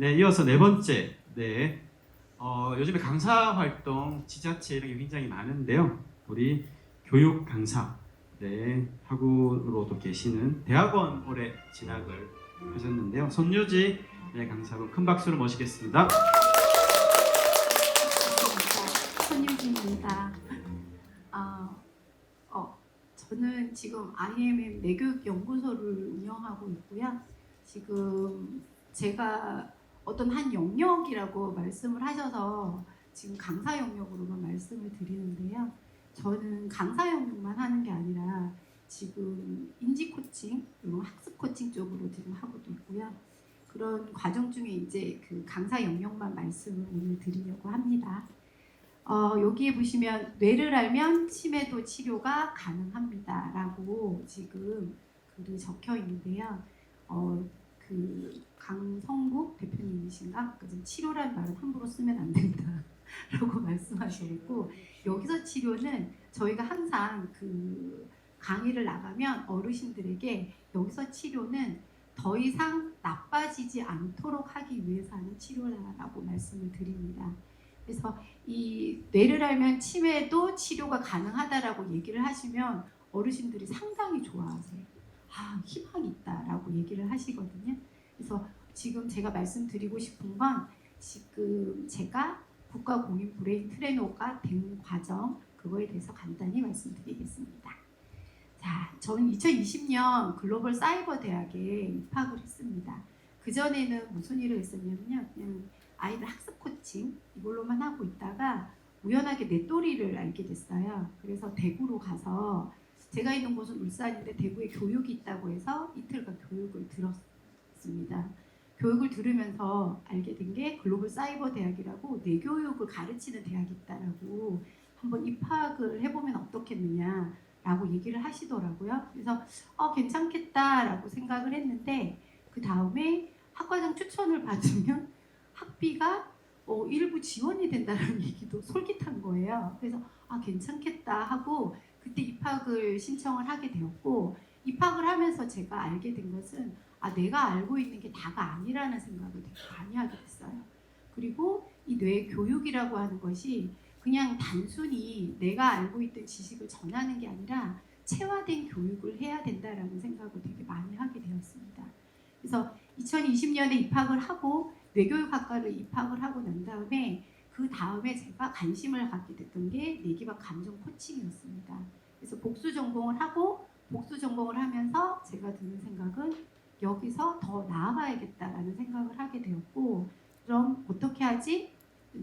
네, 이어서 네 번째. 네, 요즘에 강사 활동, 지자체 이런 게 굉장히 많은데요. 우리 교육 강사, 네, 학우로도 계시는 대학원 올해 진학을 하셨는데요. 손유지 네, 강사분 큰 박수로 모시겠습니다. 손유진입니다. 저는 지금 IMM 내교육 연구소를 운영하고 있고요. 지금 제가 어떤 한 영역이라고 말씀을 하셔서 지금 강사 영역으로만 말씀을 드리는데요. 저는 강사 영역만 하는 게 아니라 지금 인지 코칭, 그리고 학습 코칭 쪽으로 지금 하고도 있고요. 그런 과정 중에 이제 그 강사 영역만 말씀을 오늘 드리려고 합니다. 여기에 보시면 뇌를 알면 치매도 치료가 가능합니다 라고 지금 글이 적혀 있는데요. 그 강성국 대표님이신가? 치료란 말은 함부로 쓰면 안 된다 라고 말씀하셨고, 여기서 치료는 저희가 항상 그 강의를 나가면 어르신들에게 여기서 치료는 더 이상 나빠지지 않도록 하기 위해서 하는 치료라고 말씀을 드립니다. 그래서 이 뇌를 알면 치매도 치료가 가능하다라고 얘기를 하시면 어르신들이 상당히 좋아하세요. 아, 희망이 있다라고 얘기를 하시거든요. 그래서 지금 제가 말씀드리고 싶은 건 지금 제가 국가 공인 브레인 트레이너가 된 과정, 그거에 대해서 간단히 말씀드리겠습니다. 자, 저는 2020년 글로벌 사이버 대학에 입학을 했습니다. 그전에는 무슨 일을 했었냐면요. 그냥 아이들 학습 코칭 이걸로만 하고 있다가 우연하게 넷도리를 알게 됐어요. 그래서 대구로 가서, 제가 있는 곳은 울산인데 대구에 교육이 있다고 해서 이틀간 교육을 들었습니다. 교육을 들으면서 알게 된 게 글로벌 사이버 대학이라고 뇌교육을 가르치는 대학이 있다라고, 한번 입학을 해보면 어떻겠느냐라고 얘기를 하시더라고요. 그래서 괜찮겠다라고 생각을 했는데, 그 다음에 학과장 추천을 받으면 학비가 일부 지원이 된다는 얘기도 솔깃한 거예요. 그래서 괜찮겠다 하고 그때 입학을 신청을 하게 되었고, 입학을 하면서 제가 알게 된 것은 내가 알고 있는 게 다가 아니라는 생각을 되게 많이 하게 됐어요. 그리고 이 뇌 교육이라고 하는 것이 그냥 단순히 내가 알고 있던 지식을 전하는 게 아니라 체화된 교육을 해야 된다라는 생각을 되게 많이 하게 되었습니다. 그래서 2020년에 입학을 하고 뇌교육학과를 입학을 하고 난 다음에, 그 다음에 제가 관심을 갖게 됐던 게 뇌기반 감정 코칭이었습니다. 그래서 복수 전공을 하고, 복수 전공을 하면서 제가 드는 생각은 여기서 더 나아가야겠다라는 생각을 하게 되었고, 그럼 어떻게 하지?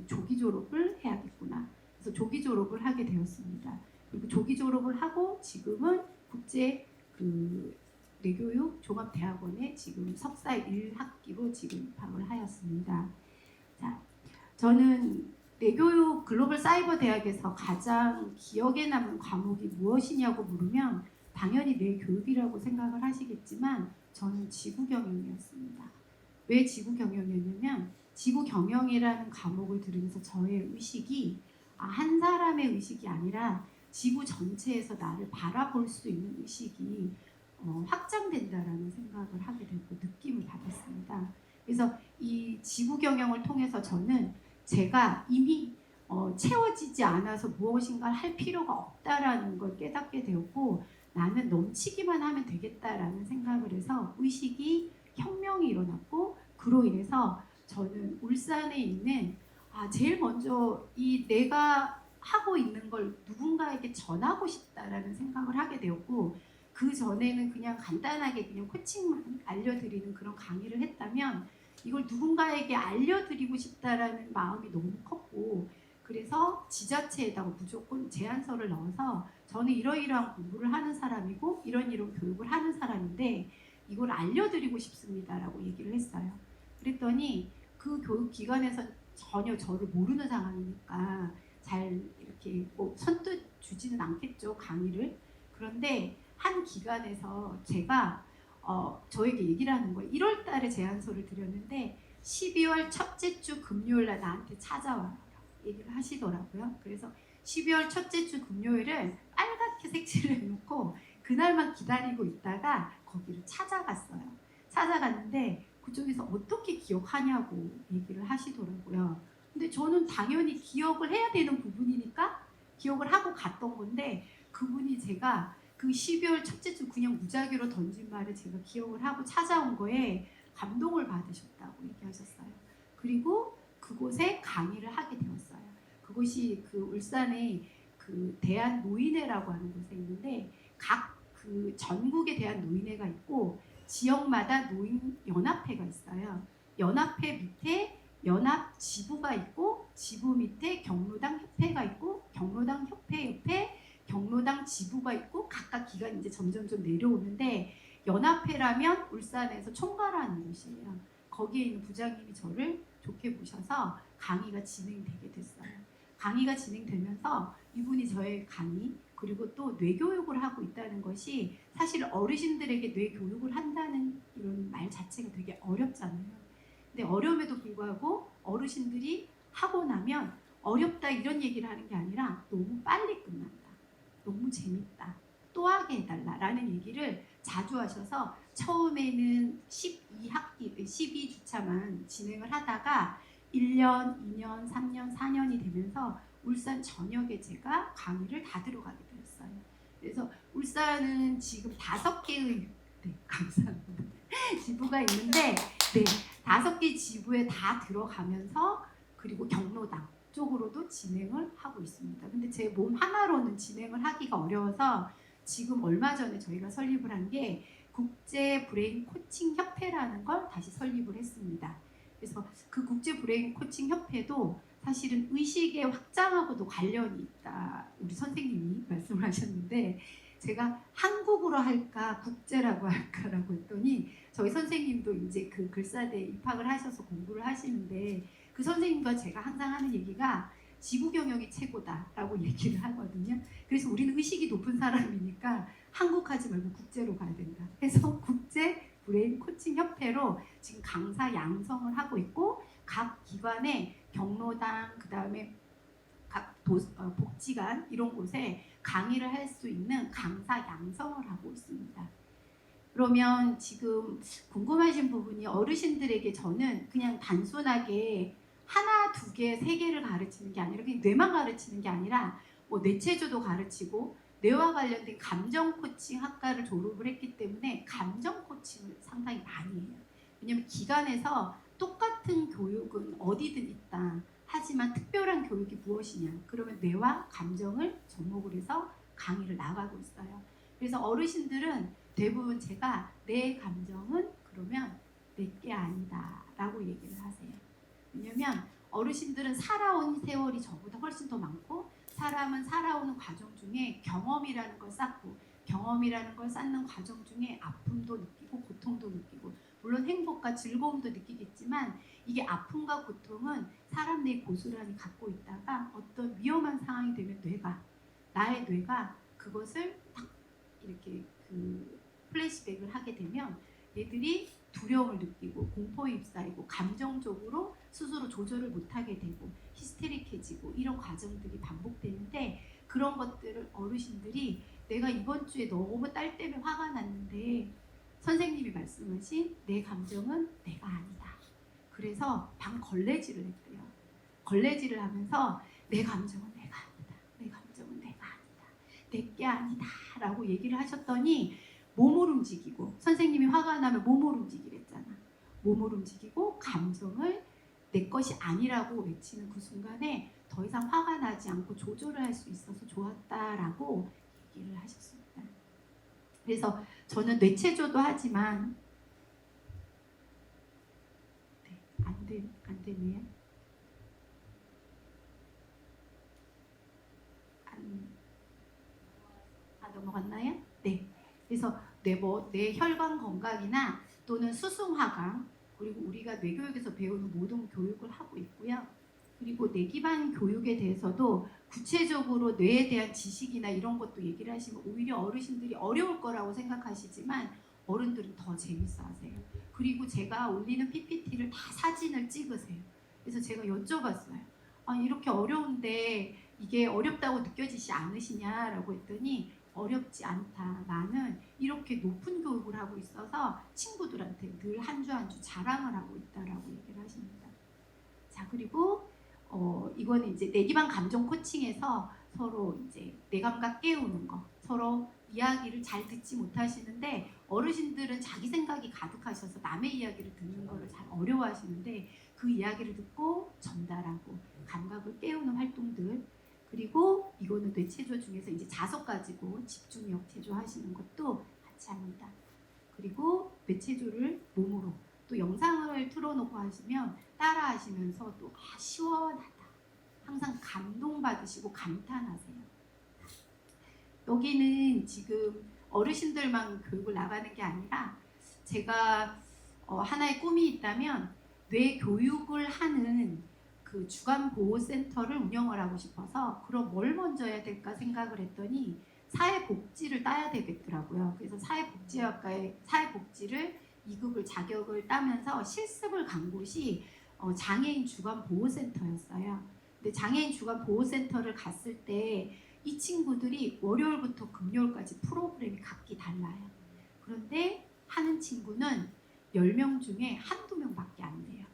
조기 졸업을 해야겠구나. 그래서 조기 졸업을 하게 되었습니다. 그리고 조기 졸업을 하고 지금은 국제 뇌교육 종합대학원에 지금 석사 1학기로 지금 입학을 하였습니다. 자, 저는 뇌교육 글로벌 사이버 대학에서 가장 기억에 남는 과목이 무엇이냐고 물으면 당연히 뇌교육이라고 생각을 하시겠지만, 저는 지구 경영이었습니다. 왜 지구 경영이었냐면, 지구 경영이라는 과목을 들으면서 저의 의식이 한 사람의 의식이 아니라 지구 전체에서 나를 바라볼 수 있는 의식이 확장된다라는 생각을 하게 되고 느낌을 받았습니다. 그래서 이 지구 경영을 통해서 저는 제가 이미 채워지지 않아서 무엇인가 할 필요가 없다라는 걸 깨닫게 되었고, 나는 넘치기만 하면 되겠다라는 생각을 해서 의식이 혁명이 일어났고, 그로 인해서 저는 울산에 있는 제일 먼저 이 내가 하고 있는 걸 누군가에게 전하고 싶다라는 생각을 하게 되었고, 그 전에는 그냥 간단하게 그냥 코칭만 알려드리는 그런 강의를 했다면, 이걸 누군가에게 알려드리고 싶다라는 마음이 너무 컸고, 그래서 지자체에다가 무조건 제안서를 넣어서 저는 이러이러한 공부를 하는 사람이고 이런 교육을 하는 사람인데 이걸 알려드리고 싶습니다라고 얘기를 했어요. 그랬더니 그 교육기관에서 전혀 저를 모르는 상황이니까 잘 이렇게 선뜻 주지는 않겠죠, 강의를. 그런데 한 기관에서 제가 저에게 얘기를 하는 거예요. 1월 달에 제안서를 드렸는데 12월 첫째 주 금요일 날 나한테 찾아와요. 얘기를 하시더라고요. 그래서 12월 첫째 주 금요일을 빨갛게 색칠을 해놓고 그날만 기다리고 있다가 거기를 찾아갔어요. 찾아갔는데 그쪽에서 어떻게 기억하냐고 얘기를 하시더라고요. 근데 저는 당연히 기억을 해야 되는 부분이니까 기억을 하고 갔던 건데 그분이 제가 그 12월 첫째 주 그냥 무작위로 던진 말을 제가 기억을 하고 찾아온 거에 감동을 받으셨다고 얘기하셨어요. 그리고 그곳에 강의를 하게 되었어요. 그곳이 그 울산의 그 대한노인회라고 하는 곳에 있는데 각 그 전국에 대한 노인회가 있고 지역마다 노인 연합회가 있어요. 연합회 밑에 연합 지부가 있고 지부 밑에 경로당 협회가 있고 경로당 협회 옆에 경로당 지부가 있고 각각 기관이 이제 점점 내려오는데 연합회라면 울산에서 총괄하는 곳이에요. 거기에 있는 부장님이 저를 좋게 보셔서 강의가 진행되게 됐어요. 강의가 진행되면서 이분이 저의 강의 그리고 또 뇌교육을 하고 있다는 것이 사실 어르신들에게 뇌교육을 한다는 이런 말 자체가 되게 어렵잖아요. 근데 어려움에도 불구하고 어르신들이 하고 나면 어렵다 이런 얘기를 하는 게 아니라 너무 빨리 끝난다. 너무 재밌다. 또 하게 해달라라는 얘기를 자주 하셔서 처음에는 12학기, 12주차만 진행을 하다가 1년, 2년, 3년, 4년이 되면서 울산 전역에 제가 강의를 다 들어가게 되었어요. 그래서 울산은 지금 5개의 네, 감사합니다. 지부가 있는데 네, 5개 지부에 다 들어가면서 그리고 경로당 쪽으로도 진행을 하고 있습니다. 근데 제 몸 하나로는 진행을 하기가 어려워서 지금 얼마 전에 저희가 설립을 한 게 국제 브레인 코칭 협회라는 걸 다시 설립을 했습니다. 그래서 그 국제 브레인 코칭 협회도 사실은 의식의 확장하고도 관련이 있다. 우리 선생님이 말씀을 하셨는데 제가 한국어로 할까 국제라고 할까라고 했더니 저희 선생님도 이제 그 글사대에 입학을 하셔서 공부를 하시는데 그 선생님과 제가 항상 하는 얘기가 지구 경영이 최고다라고 얘기를 하거든요. 그래서 우리는 의식이 높은 사람이니까 한국 하지 말고 국제로 가야 된다. 그래서 국제 브레인 코칭 협회로 지금 강사 양성을 하고 있고 각 기관의 경로당 그다음에 각 복지관 이런 곳에 강의를 할 수 있는 강사 양성을 하고 있습니다. 그러면 지금 궁금하신 부분이 어르신들에게 저는 그냥 단순하게 하나, 두 개, 세 개를 가르치는 게 아니라 그냥 뇌만 가르치는 게 아니라 뭐 뇌체조도 가르치고 뇌와 관련된 감정 코칭 학과를 졸업을 했기 때문에 감정 코칭을 상당히 많이 해요. 왜냐면 기관에서 똑같은 교육은 어디든 있다. 하지만 특별한 교육이 무엇이냐? 그러면 뇌와 감정을 접목을 해서 강의를 나가고 있어요. 그래서 어르신들은 대부분 제가 내 감정은 그러면 내게 아니다 라고 얘기를 하세요. 왜냐면 어르신들은 살아온 세월이 저보다 훨씬 더 많고 사람은 살아오는 과정 중에 경험이라는 걸 쌓고 경험이라는 걸 쌓는 과정 중에 아픔도 느끼고 고통도 느끼고 물론 행복과 즐거움도 느끼겠지만 이게 아픔과 고통은 사람 내 고스란히 갖고 있다가 어떤 위험한 상황이 되면 나의 뇌가 그것을 딱 이렇게 그 플래시백을 하게 되면 얘들이 두려움을 느끼고 공포에 휩싸이고 감정적으로 스스로 조절을 못하게 되고 히스테릭해지고 이런 과정들이 반복되는데 그런 것들을 어르신들이 내가 이번 주에 너무 딸 때문에 화가 났는데 선생님이 말씀하신 내 감정은 내가 아니다. 그래서 방 걸레질을 했대요. 걸레질을 하면서 내 감정은 내가 아니다. 내 감정은 내가 아니다. 내게 아니다. 라고 얘기를 하셨더니 몸을 움직이고 선생님이 화가 나면 몸을 움직이랬잖아. 몸을 움직이고 감정을 내 것이 아니라고 외치는 그 순간에 더 이상 화가 나지 않고 조절을 할 수 있어서 좋았다라고 얘기를 하셨습니다. 그래서 저는 뇌체조도 하지만 네, 안 되네요. 넘어갔나요? 네. 그래서 뇌 혈관 건강이나 또는 수승화강 그리고 우리가 뇌교육에서 배우는 모든 교육을 하고 있고요. 그리고 뇌 기반 교육에 대해서도 구체적으로 뇌에 대한 지식이나 이런 것도 얘기를 하시면 오히려 어르신들이 어려울 거라고 생각하시지만 어른들은 더 재밌어 하세요. 그리고 제가 올리는 PPT를 다 사진을 찍으세요. 그래서 제가 여쭤봤어요. 아, 이렇게 어려운데 이게 어렵다고 느껴지지 않으시냐라고 했더니 어렵지 않다. 나는 이렇게 높은 교육을 하고 있어서 친구들한테 늘 한 주 한 주 자랑을 하고 있다라고 얘기를 하십니다. 자, 그리고 이거는 이제 내기반 감정 코칭에서 서로 이제 내감각 깨우는 거, 서로 이야기를 잘 듣지 못하시는데 어르신들은 자기 생각이 가득하셔서 남의 이야기를 듣는 거를 잘 어려워하시는데 그 이야기를 듣고 전달하고 감각을 깨우는 활동들. 그리고 이거는 뇌체조 중에서 이제 자석 가지고 집중력 체조하시는 것도 같이 합니다. 그리고 뇌체조를 몸으로 또 영상을 틀어놓고 하시면 따라 하시면서 또 시원하다. 항상 감동받으시고 감탄하세요. 여기는 지금 어르신들만 교육을 나가는 게 아니라 제가 하나의 꿈이 있다면 뇌 교육을 하는 그 주간보호센터를 운영을 하고 싶어서 그럼 뭘 먼저 해야 될까 생각을 했더니 사회복지를 따야 되겠더라고요. 그래서 사회복지학과에 사회복지를 2급을 자격을 따면서 실습을 간 곳이 장애인 주간보호센터였어요. 근데 장애인 주간보호센터를 갔을 때 이 친구들이 월요일부터 금요일까지 프로그램이 각기 달라요. 그런데 하는 친구는 10명 중에 한두 명밖에 안 돼요.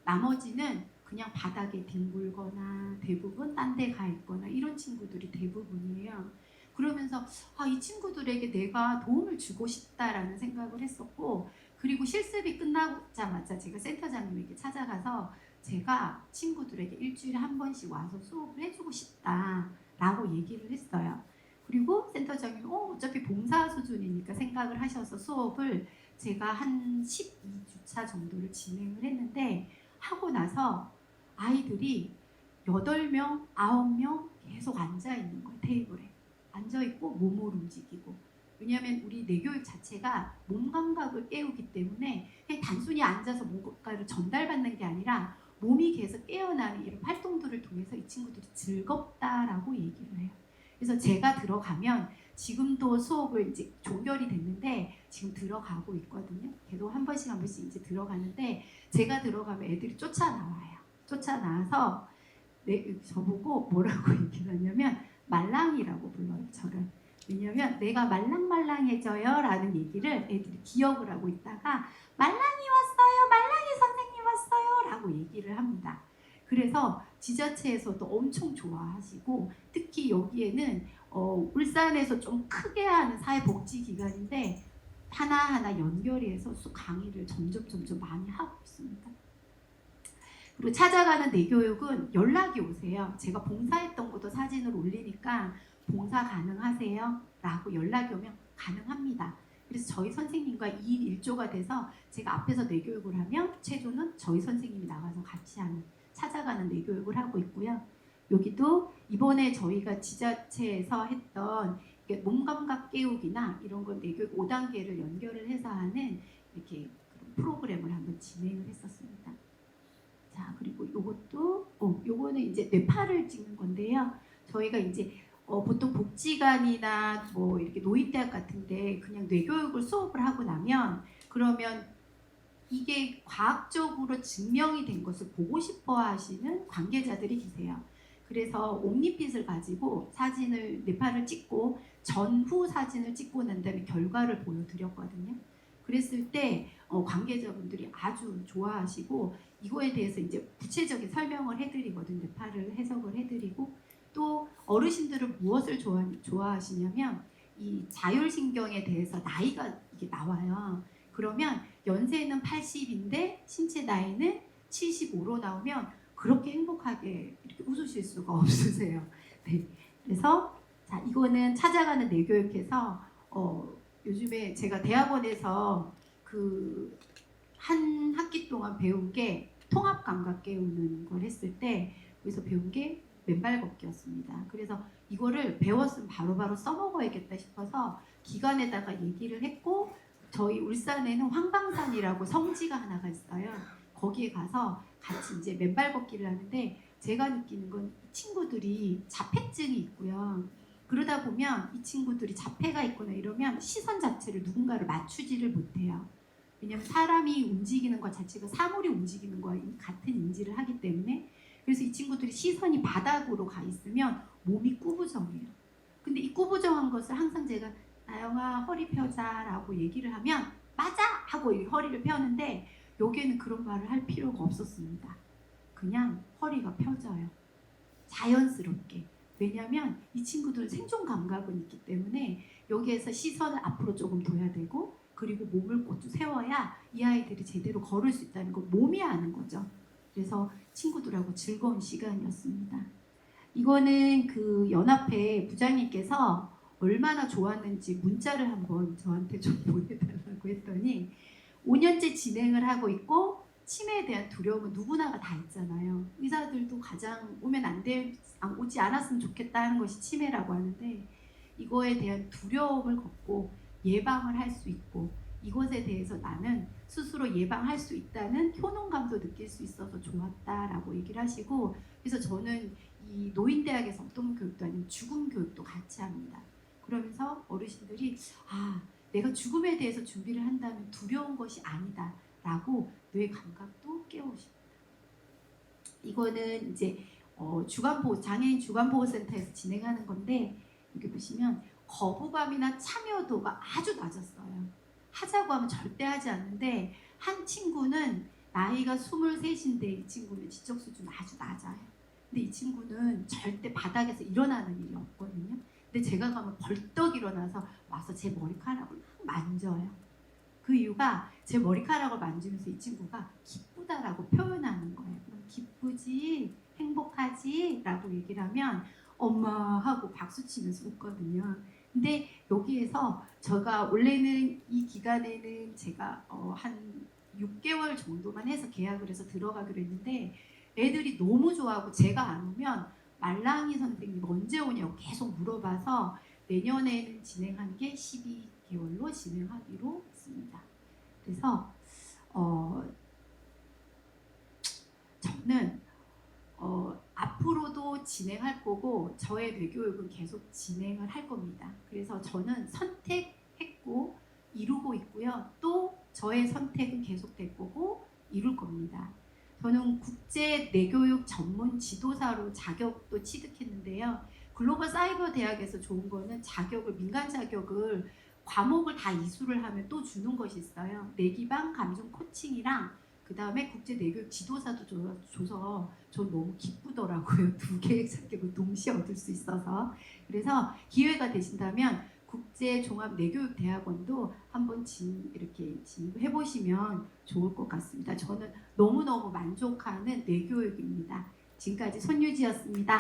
나머지는 그냥 바닥에 뒹굴거나 대부분 딴 데 가 있거나 이런 친구들이 대부분이에요. 그러면서 이 친구들에게 내가 도움을 주고 싶다라는 생각을 했었고, 그리고 실습이 끝나자마자 제가 센터장님에게 찾아가서 제가 친구들에게 일주일에 한 번씩 와서 수업을 해주고 싶다라고 얘기를 했어요. 그리고 센터장님이 어차피 봉사 수준이니까 생각을 하셔서 수업을 제가 한 12주차 정도를 진행을 했는데 하고 나서 아이들이 8명, 9명 계속 앉아있는 거예요. 테이블에 앉아있고 몸을 움직이고. 왜냐하면 우리 뇌교육 자체가 몸 감각을 깨우기 때문에 그냥 단순히 앉아서 뭔가를 전달받는 게 아니라 몸이 계속 깨어나는 이런 활동들을 통해서 이 친구들이 즐겁다라고 얘기를 해요. 그래서 제가 들어가면 지금도 수업을 이제 종결이 됐는데 지금 들어가고 있거든요. 계속 한 번씩 이제 들어가는데 제가 들어가면 애들이 쫓아나와요. 쫓아나와서 저보고 뭐라고 얘기를 하냐면 말랑이라고 불러요, 저를. 왜냐면 내가 말랑말랑해져요 라는 얘기를 애들이 기억을 하고 있다가 말랑이 왔어요, 말랑이 선생님 왔어요 라고 얘기를 합니다. 그래서 지자체에서도 엄청 좋아하시고, 특히 여기에는 울산에서 좀 크게 하는 사회복지기관인데 하나하나 연결이 해서 강의를 점점 많이 하고 있습니다. 그리고 찾아가는 뇌교육은 연락이 오세요. 제가 봉사했던 것도 사진을 올리니까 봉사 가능하세요? 라고 연락이 오면 가능합니다. 그래서 저희 선생님과 2인 1조가 돼서 제가 앞에서 뇌교육을 하면 체조는 저희 선생님이 나가서 같이 하는, 찾아가는 뇌교육을 하고 있고요. 여기도 이번에 저희가 지자체에서 했던 몸감각 깨우기나 이런 건 뇌교육 5단계를 연결을 해서 하는 이렇게 프로그램을 한번 진행을 했었습니다. 자, 그리고 요거는 이제 뇌파를 찍는 건데요. 저희가 이제 보통 복지관이나 뭐 이렇게 노인대학 같은데 그냥 뇌교육을 수업을 하고 나면 그러면 이게 과학적으로 증명이 된 것을 보고 싶어 하시는 관계자들이 계세요. 그래서 옴니핏을 가지고 사진을 뇌파를 찍고 전후 사진을 찍고 난 다음에 결과를 보여드렸거든요. 그랬을 때 관계자분들이 아주 좋아하시고 이거에 대해서 이제 구체적인 설명을 해드리거든요. 뇌파를 해석을 해드리고, 또 어르신들은 무엇을 좋아하시냐면 이 자율신경에 대해서 나이가 이게 나와요. 그러면 연세는 80인데 신체 나이는 75로 나오면 그렇게 행복하게 이렇게 웃으실 수가 없으세요. 네. 그래서 자, 이거는 찾아가는 뇌교육에서 요즘에 제가 대학원에서 그 한 학기 동안 배운 게 통합 감각 깨우는 걸 했을 때 거기서 배운 게 맨발 걷기였습니다. 그래서 이거를 배웠으면 바로바로 써먹어야겠다 싶어서 기관에다가 얘기를 했고, 저희 울산에는 황방산이라고 성지가 하나가 있어요. 거기에 가서 같이 이제 맨발 걷기를 하는데 제가 느끼는 건 이 친구들이 자폐증이 있고요. 그러다 보면 이 친구들이 자폐가 있거나 이러면 시선 자체를 누군가를 맞추지를 못해요. 왜냐하면 사람이 움직이는 것 자체가 사물이 움직이는 거와 같은 인지를 하기 때문에. 그래서 이 친구들이 시선이 바닥으로 가 있으면 몸이 꾸부정해요. 근데 이 꾸부정한 것을 항상 제가 나영아 허리 펴자라고 얘기를 하면 맞아! 하고 이 허리를 펴는데 여기에는 그런 말을 할 필요가 없었습니다. 그냥 허리가 펴져요. 자연스럽게. 왜냐하면 이 친구들 생존 감각은 있기 때문에 여기에서 시선을 앞으로 조금 둬야 되고 그리고 몸을 곧좀 세워야 이 아이들이 제대로 걸을 수 있다는 걸 몸이 아는 거죠. 그래서 친구들하고 즐거운 시간이었습니다. 이거는 그 연합회 부장님께서 얼마나 좋았는지 문자를 한번 저한테 좀 보내달라고 했더니 5년째 진행을 하고 있고 치매에 대한 두려움은 누구나가 다 있잖아요. 의사들도 가장 오면 오지 않았으면 좋겠다 하는 것이 치매라고 하는데 이거에 대한 두려움을 걷고 예방을 할 수 있고 이것에 대해서 나는 스스로 예방할 수 있다는 효능감도 느낄 수 있어서 좋았다라고 얘기를 하시고 그래서 저는 이 노인대학에서 어떤 교육도 아니면 죽음 교육도 같이 합니다. 그러면서 어르신들이 내가 죽음에 대해서 준비를 한다면 두려운 것이 아니다 라고 뇌 감각도 깨우십니다. 이거는 이제 장애인 주간보호센터에서 진행하는 건데 여기 보시면 거부감이나 참여도가 아주 낮았어요. 하자고 하면 절대 하지 않는데 한 친구는 나이가 23인데 이 친구는 지적 수준이 아주 낮아요. 근데 이 친구는 절대 바닥에서 일어나는 일이 없거든요. 근데 제가 가면 벌떡 일어나서 와서 제 머리카락을 막 만져요. 그 이유가 제 머리카락을 만지면서 이 친구가 기쁘다라고 표현하는 거예요. 그럼 기쁘지, 행복하지 라고 얘기를 하면 엄마 하고 박수 치면서 웃거든요. 근데 여기에서 제가 원래는 이 기간에는 제가 한 6개월 정도만 해서 계약을 해서 들어가기로 했는데 애들이 너무 좋아하고 제가 안 오면 말랑이 선생님 언제 오냐고 계속 물어봐서 내년에는 진행하는 게 12개월로 진행하기로 했습니다. 그래서 저는 앞으로도 진행할 거고 저의 뇌교육은 계속 진행을 할 겁니다. 그래서 저는 선택했고 이루고 있고요. 또 저의 선택은 계속될 거고 이룰 겁니다. 저는 국제 뇌교육 전문 지도사로 자격도 취득했는데요. 글로벌 사이버 대학에서 좋은 거는 민간 자격을 과목을 다 이수를 하면 또 주는 것이 있어요. 뇌기반 감정 코칭이랑 그 다음에 국제 뇌교육 지도사도 줘서 전 너무 기쁘더라고요. 두 개의 자격을 동시에 얻을 수 있어서. 그래서 기회가 되신다면 국제 종합 뇌교육 대학원도 한번 이렇게 진입해 보시면 좋을 것 같습니다. 저는 너무너무 만족하는 뇌교육입니다. 지금까지 손유지였습니다.